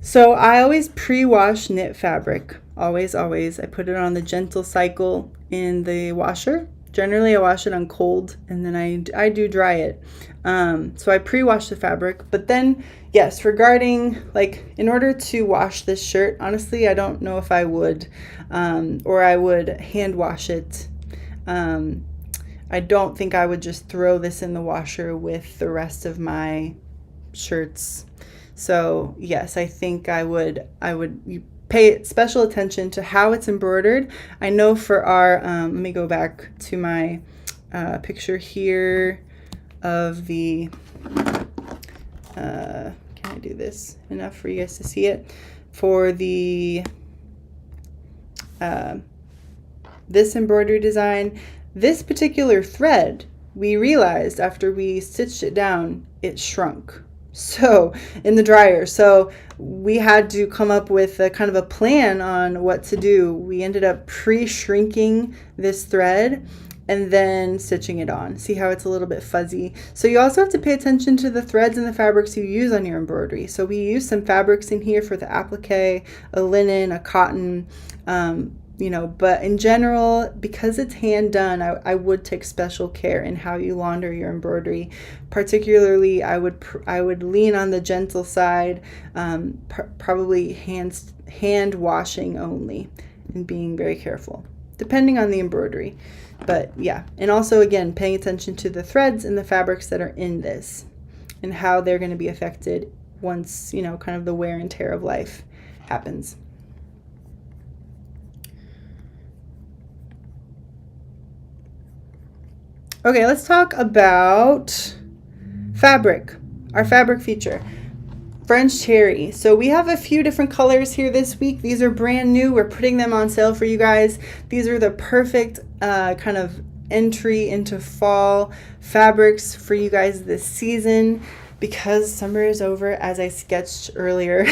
So I always pre-wash knit fabric. Always, always. I put it on the gentle cycle in the washer. Generally, I wash it on cold, and then I do dry it. So I pre-wash the fabric. But then, yes, regarding, like, in order to wash this shirt, honestly, I don't know if I would, or I would hand wash it. I don't think I would just throw this in the washer with the rest of my shirts. So yes, I think I would pay special attention to how it's embroidered. I know for our, let me go back to my picture here of the, can I do this enough for you guys to see it? For the, this embroidery design, this particular thread, we realized after we stitched it down, it shrunk. So in the dryer, so we had to come up with a kind of a plan on what to do. We ended up pre-shrinking this thread, and then stitching it on. See how it's a little bit fuzzy? So you also have to pay attention to the threads and the fabrics you use on your embroidery. So we use some fabrics in here for the applique, a linen, a cotton, you know, but in general, because it's hand done, I would take special care in how you launder your embroidery. Particularly, I would lean on the gentle side, probably hand washing only, and being very careful, depending on the embroidery. But yeah, and also again, paying attention to the threads and the fabrics that are in this and how they're going to be affected once, you know, kind of the wear and tear of life happens. Okay, let's talk about fabric, our fabric feature. French terry. So we have a few different colors here this week. These are brand new. We're putting them on sale for you guys. These are the perfect kind of entry into fall fabrics for you guys this season, because summer is over, as I sketched earlier.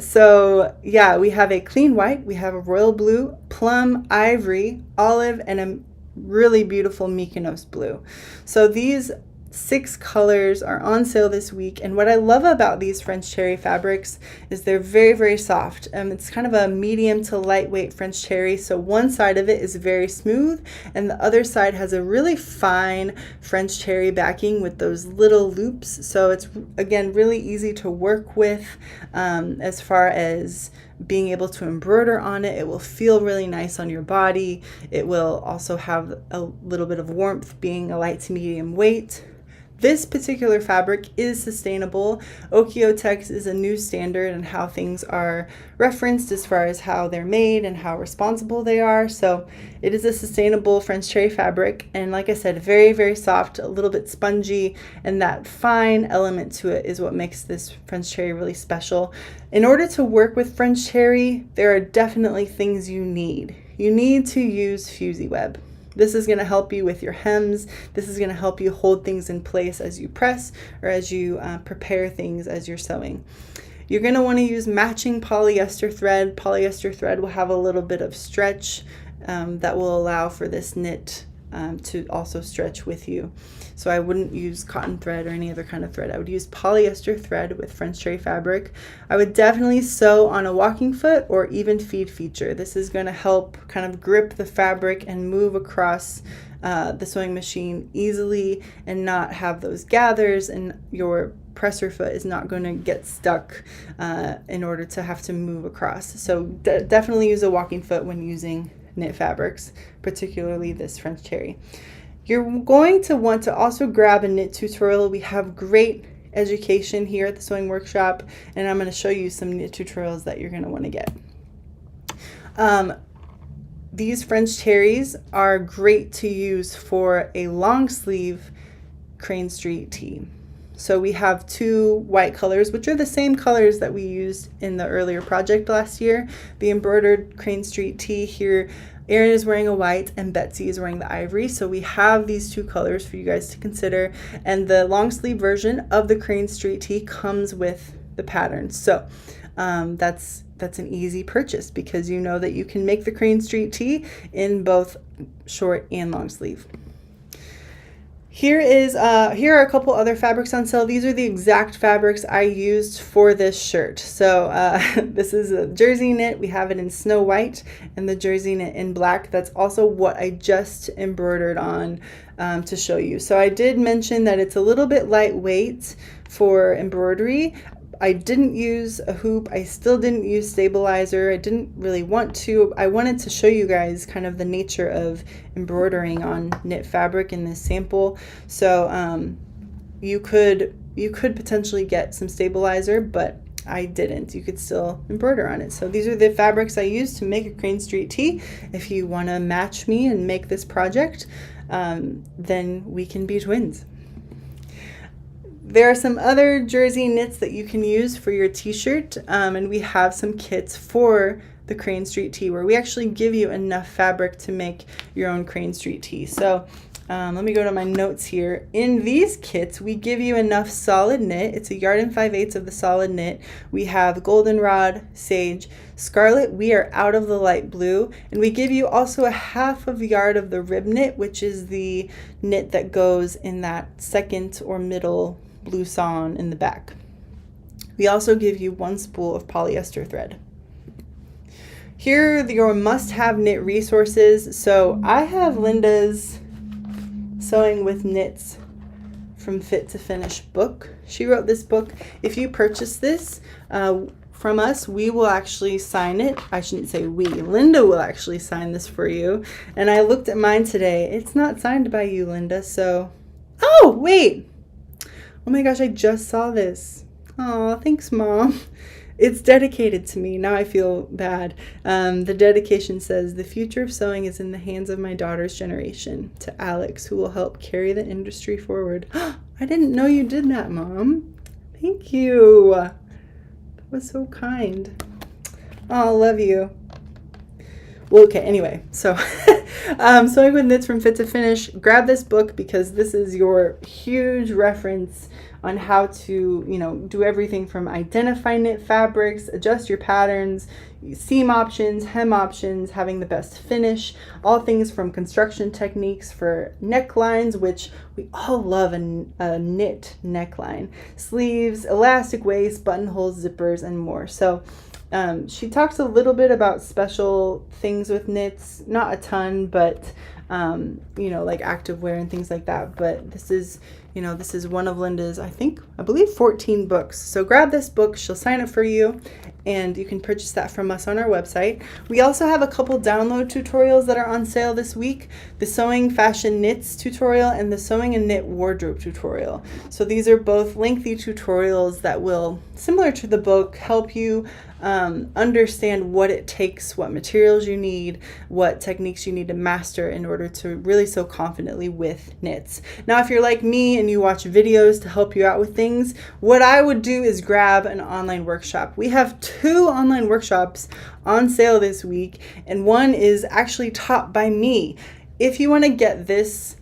So yeah, we have a clean white, we have a royal blue, plum, ivory, olive, and a really beautiful Mykonos blue. So these 6 colors are on sale this week, and what I love about these French terry fabrics is they're very, very soft. It's kind of a medium to lightweight French terry, so one side of it is very smooth and the other side has a really fine French terry backing with those little loops, so it's again really easy to work with as far as being able to embroider on it. It will feel really nice on your body. It will also have a little bit of warmth, being a light to medium weight. This particular fabric is sustainable. Oeko-Tex is a new standard in how things are referenced as far as how they're made and how responsible they are. So it is a sustainable French terry fabric, and like I said, very, very soft, a little bit spongy, and that fine element to it is what makes this French terry really special. In order to work with French terry, there are definitely things you need. You need to use fusee web. This is going to help you with your hems. This is going to help you hold things in place as you press or as you prepare things as you're sewing. You're going to want to use matching polyester thread. Polyester thread will have a little bit of stretch that will allow for this knit to also stretch with you. So I wouldn't use cotton thread or any other kind of thread. I would use polyester thread with French terry fabric. I would definitely sew on a walking foot or even feed feature. This is going to help kind of grip the fabric and move across the sewing machine easily and not have those gathers, and your presser foot is not going to get stuck in order to have to move across. So definitely use a walking foot when using knit fabrics, particularly this French terry. You're going to want to also grab a knit tutorial. We have great education here at the Sewing Workshop, and I'm going to show you some knit tutorials that you're going to want to get. These French terries are great to use for a long sleeve Crane Street tee. So we have 2 white colors, which are the same colors that we used in the earlier project last year. The embroidered Crane Street tee here, Erin is wearing a white and Betsy is wearing the ivory. So we have these 2 colors for you guys to consider. And the long sleeve version of the Crane Street tee comes with the pattern. So that's an easy purchase, because you know that you can make the Crane Street tee in both short and long sleeve. Here are a couple other fabrics on sale. These are the exact fabrics I used for this shirt. So this is a jersey knit. We have it in snow white and the jersey knit in black. That's also what I just embroidered on to show you. So I did mention that it's a little bit lightweight for embroidery. I didn't use a hoop. I still didn't use stabilizer. I didn't really want to. I wanted to show you guys kind of the nature of embroidering on knit fabric in this sample. So you could potentially get some stabilizer, but I didn't. You could still embroider on it. So these are the fabrics I used to make a Crane Street tee. If you want to match me and make this project, then we can be twins. There are some other jersey knits that you can use for your t-shirt, and we have some kits for the Crane Street tee where we actually give you enough fabric to make your own Crane Street tee. So Let me go to my notes here. In these kits, we give you enough solid knit. It's 1 5/8 of the solid knit. We have goldenrod, sage, scarlet. We are out of the light blue. And we give you also a 1/2 yard of the rib knit, which is the knit that goes in that second or middle blouson in the back. We also give you 1 spool of polyester thread. Here are your must-have knit resources. So I have Linda's Sewing with Knits from Fit to Finish book. She wrote this book. If you purchase this from us, we will actually sign it. I shouldn't say we. Linda will actually sign this for you. And I looked at mine today. It's not signed by you, Linda. So, oh, wait. Oh my gosh, I just saw this. Oh, thanks, Mom. It's dedicated to me. Now I feel bad. The dedication says, "The future of sewing is in the hands of my daughter's generation. To Alex, who will help carry the industry forward." I didn't know you did that, Mom. Thank you. That was so kind. Oh, I love you. Well, okay, anyway, so Sewing with Knits from Fit to Finish. Grab this book because this is your huge reference on how to, do everything from identify knit fabrics, adjust your patterns, seam options, hem options, having the best finish, all things from construction techniques for necklines, which we all love a knit neckline, sleeves, elastic waist, buttonholes, zippers, and more. So she talks a little bit about special things with knits, not a ton, but like activewear and things like that. But this is one of Linda's, I believe 14 books. So grab this book. She'll sign it for you, and you can purchase that from us on our website. We also have a couple download tutorials that are on sale this week: the Sewing Fashion Knits tutorial and the Sewing and Knit Wardrobe tutorial. So these are both lengthy tutorials that will, similar to the book, help you understand what it takes, what materials you need, what techniques you need to master in order to really sew confidently with knits. Now, if you're like me and you watch videos to help you out with things, what I would do is grab an online workshop. We have 2 online workshops on sale this week, and one is actually taught by me. If you want to get this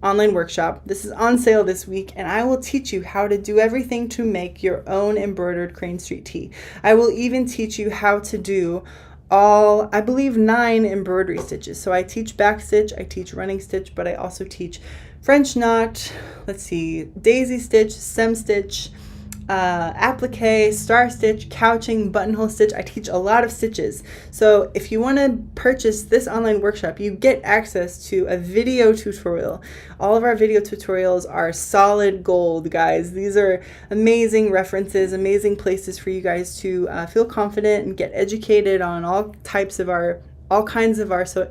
online workshop, this is on sale this week, and I will teach you how to do everything to make your own embroidered Crane Street tee. I will even teach you how to do all, I believe, 9 embroidery stitches. So I teach backstitch, I teach running stitch, but I also teach French knot, daisy stitch, stem stitch, applique, star stitch, couching, buttonhole stitch. I teach a lot of stitches. So if you want to purchase this online workshop, you get access to a video tutorial. All of our video tutorials are solid gold, guys. These are amazing references, amazing places for you guys to feel confident and get educated on all kinds of our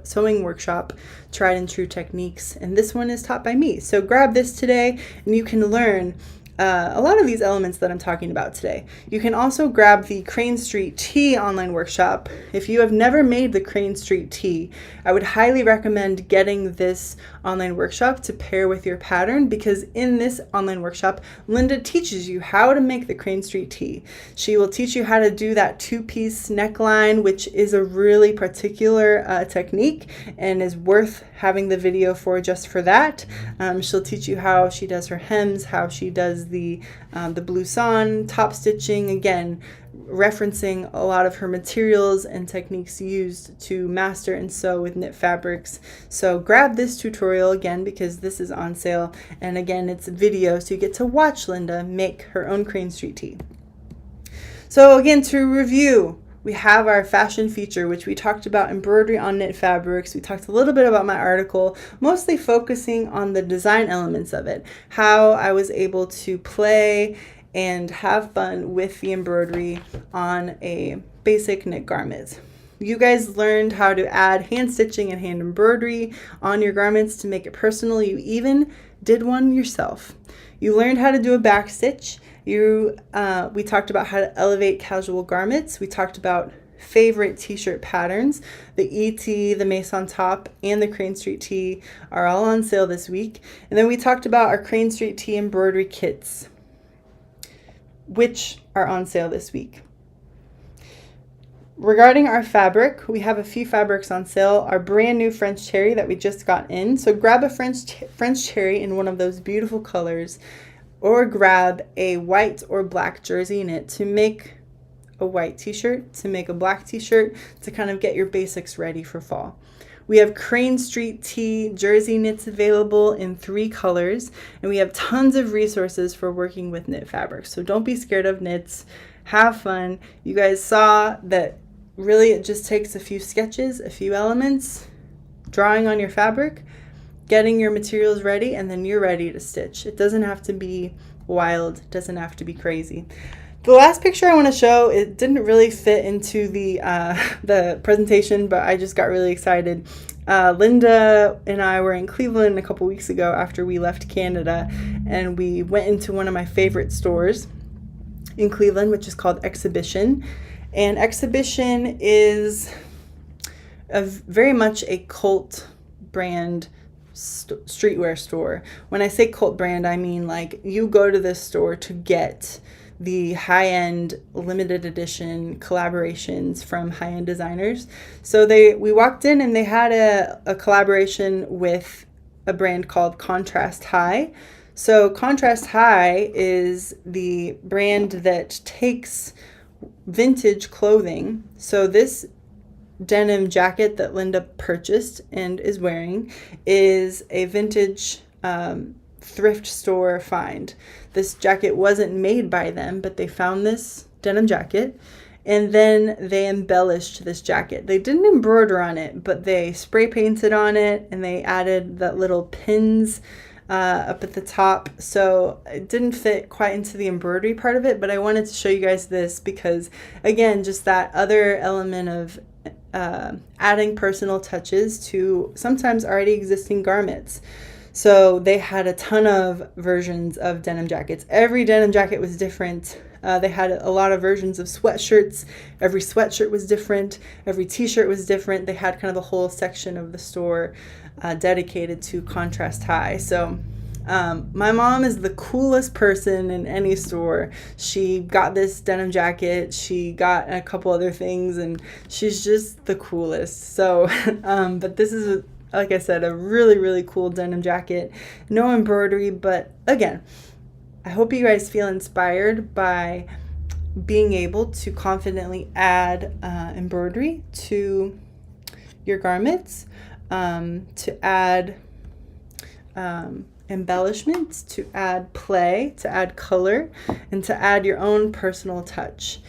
sewing workshop tried and true techniques. And this one is taught by me. So grab this today and you can learn a lot of these elements that I'm talking about today. You can also grab the Crane Street tee online workshop. If you have never made the Crane Street tee, I would highly recommend getting this online workshop to pair with your pattern, because in this online workshop, Linda teaches you how to make the Crane Street tee. She will teach you how to do that 2-piece neckline, which is a really particular technique and is worth having the video for just for that. She'll teach you how she does her hems, how she does the blouson, top stitching, again, referencing a lot of her materials and techniques used to master and sew with knit fabrics. So grab this tutorial again, because this is on sale, and again, it's video, so you get to watch Linda make her own Crane Street tee. So again, to review, we have our fashion feature, which we talked about embroidery on knit fabrics. We talked a little bit about my article, mostly focusing on the design elements of it, how I was able to play and have fun with the embroidery on a basic knit garment. You guys learned how to add hand stitching and hand embroidery on your garments to make it personal. You even did one yourself. You learned how to do a back stitch. We talked about how to elevate casual garments. We talked about favorite t-shirt patterns. The eTee, the Maison top, and the Crane Street tee are all on sale this week. And then we talked about our Crane Street tee embroidery kits, which are on sale this week. regarding our fabric, we have a few fabrics on sale. Our brand new French terry that we just got in. So grab a French terry in one of those beautiful colors, or grab a white or black jersey knit to make a white t-shirt, to make a black t-shirt, to kind of get your basics ready for fall. We have Crane Street Tee jersey knits available in 3 colors, and we have tons of resources for working with knit fabrics. So don't be scared of knits. Have fun. You guys saw that really it just takes a few sketches, a few elements, drawing on your fabric, getting your materials ready, and then you're ready to stitch. It doesn't have to be wild, it doesn't have to be crazy. The last picture I want to show, it didn't really fit into the presentation, but I just got really excited. Linda and I were in Cleveland a couple weeks ago after we left Canada, and we went into one of my favorite stores in Cleveland, which is called Exhibition. And Exhibition is very much a cult brand streetwear store. When I say cult brand, I mean like you go to this store to get the high-end limited edition collaborations from high-end designers. So we walked in and they had a collaboration with a brand called Contrast High. So Contrast High is the brand that takes vintage clothing. So this denim jacket that Linda purchased and is wearing is a vintage thrift store find. This jacket wasn't made by them, but they found this denim jacket and then they embellished this jacket. They didn't embroider on it, but they spray painted on it and they added that little pins up at the top. So it didn't fit quite into the embroidery part of it, but I wanted to show you guys this because, again, just that other element of adding personal touches to sometimes already existing garments. So they had a ton of versions of denim jackets. Every denim jacket was different. They had a lot of versions of sweatshirts. Every sweatshirt was different. Every t-shirt was different. They had kind of a whole section of the store dedicated to Contrast High. So my mom is the coolest person in any store. She got this denim jacket. She got a couple other things, and she's just the coolest. So, but this is like I said, a really, really cool denim jacket. No embroidery, but again, I hope you guys feel inspired by being able to confidently add embroidery to your garments, to add embellishments, to add play, to add color, and to add your own personal touch.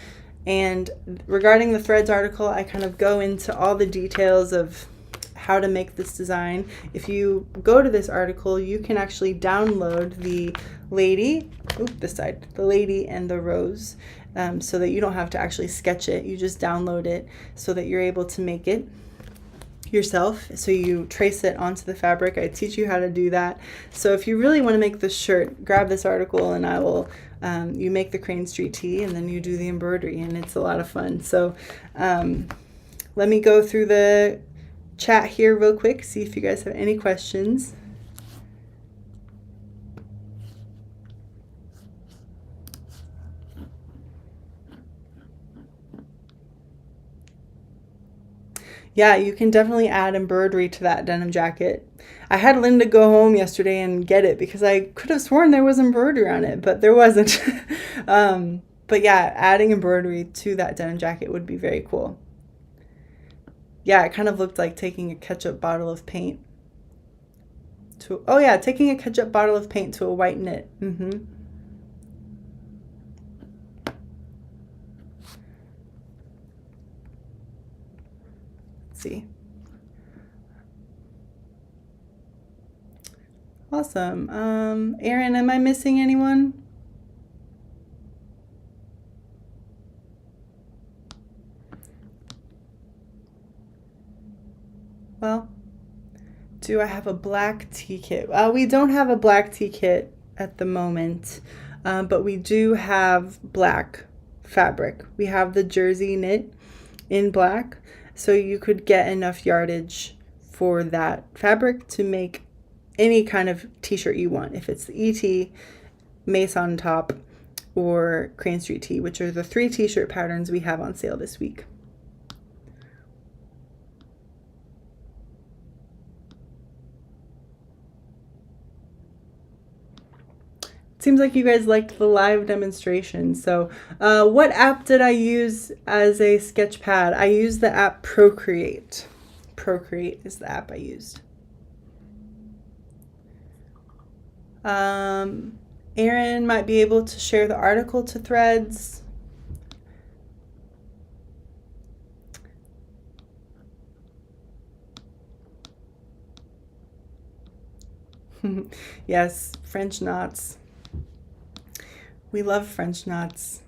And regarding the threads article, I kind of go into all the details of how to make this design. If you go to this article, you can actually download the lady, the lady and the rose, so that you don't have to actually sketch it. You just download it so that you're able to make it yourself. So you trace it onto the fabric. I teach you how to do that. So if you really want to make this shirt, grab this article and I will, you make the Crane Street Tee and then you do the embroidery, and it's a lot of fun. So let me go through the chat here real quick, see if you guys have any questions. Yeah, you can definitely add embroidery to that denim jacket. I had Linda go home yesterday and get it because I could have sworn there was embroidery on it, but there wasn't. But yeah, adding embroidery to that denim jacket would be very cool. Yeah, it kind of looked like taking a ketchup bottle of paint to, oh yeah, taking a ketchup bottle of paint to a white knit. Let's see. Awesome. Erin, am I missing anyone? Well, do I have a black tea kit? We don't have a black tea kit at the moment, but we do have black fabric. We have the jersey knit in black, so you could get enough yardage for that fabric to make any kind of t-shirt you want. If it's the eTee, Maison top, or Crane Street Tee, which are the 3 t-shirt patterns we have on sale this week. seems like you guys liked the live demonstration. So what app did I use as a sketch pad? I used the app Procreate. Procreate is the app I used. Aaron might be able to share the article to Threads. Yes, French knots. We love French knots.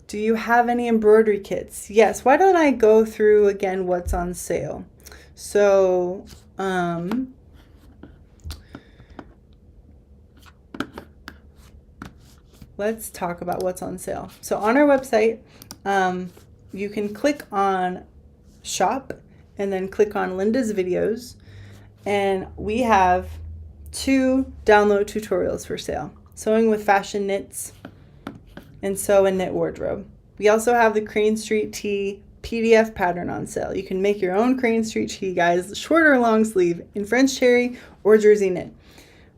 Do you have any embroidery kits? Yes. Why don't I go through again what's on sale? So, let's talk about what's on sale. So on our website, you can click on shop and then click on Linda's videos. And we have 2 download tutorials for sale. Sewing with fashion knits and sew and knit wardrobe. We also have the Crane Street Tee PDF pattern on sale. You can make your own Crane Street Tee, guys, short or long sleeve in French terry or jersey knit.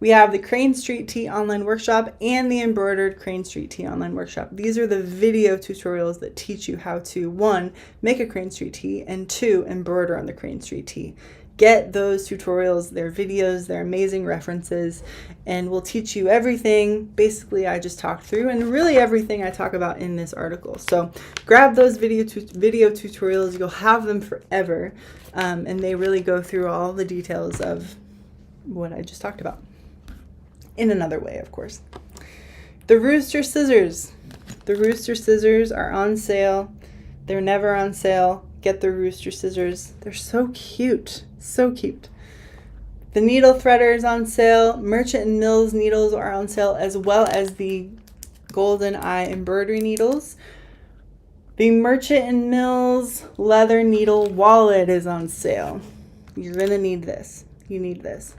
We have the Crane Street Tee online workshop and the embroidered Crane Street Tee online workshop. These are the video tutorials that teach you how to, 1, make a Crane Street Tee, and 2, embroider on the Crane Street Tee. Get those tutorials, they're videos, they're amazing references, and we'll teach you everything basically I just talked through, and really everything I talk about in this article. So grab those video tutorials, you'll have them forever, and they really go through all the details of what I just talked about. In another way, of course. The Rooster Scissors. The Rooster Scissors are on sale. They're never on sale. Get the Rooster Scissors. They're so cute. So cute. The needle threader is on sale. Merchant and Mills needles are on sale, as well as the Golden Eye embroidery needles. The Merchant and Mills leather needle wallet is on sale. You're going to need this. You need this.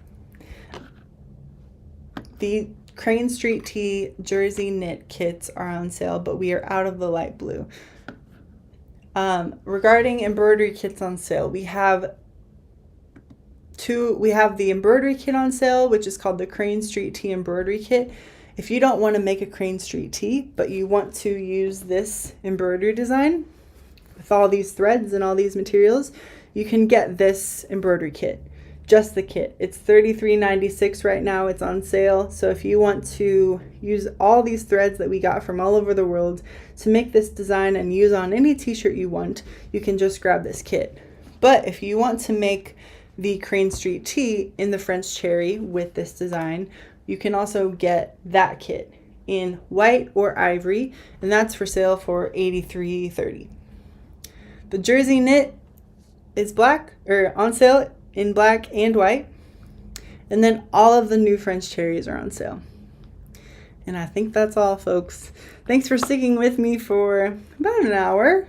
The Crane Street Tee jersey knit kits are on sale, but we are out of the light blue. Regarding embroidery kits on sale, we have the embroidery kit on sale, which is called the Crane Street Tee embroidery kit. If you don't want to make a Crane Street Tee, but you want to use this embroidery design with all these threads and all these materials, you can get this embroidery kit, just the kit. It's $33.96 right now. It's on sale. So if you want to use all these threads that we got from all over the world to make this design and use on any t-shirt you want, you can just grab this kit. But if you want to make the Crane Street Tee in the French cherry with this design, you can also get that kit in white or ivory, and that's for sale for $83.30. The jersey knit is on sale in black and white, and then all of the new French cherries are on sale. And I think that's all, folks. Thanks for sticking with me for about an hour.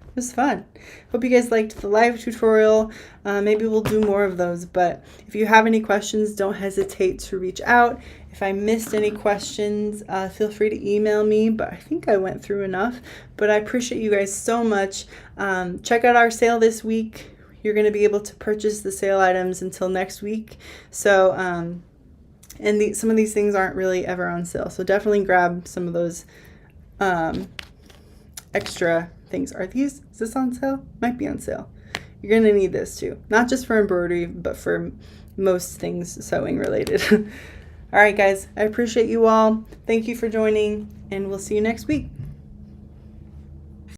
It was fun. Hope you guys liked the live tutorial. Maybe we'll do more of those, but if you have any questions, don't hesitate to reach out. If I missed any questions, feel free to email me, but I think I went through enough. But I appreciate you guys so much. Check out our sale this week. You're going to be able to purchase the sale items until next week. So, some of these things aren't really ever on sale. So definitely grab some of those extra things. Is this on sale? Might be on sale. You're going to need this too. Not just for embroidery, but for most things sewing related. All right, guys. I appreciate you all. Thank you for joining, and we'll see you next week.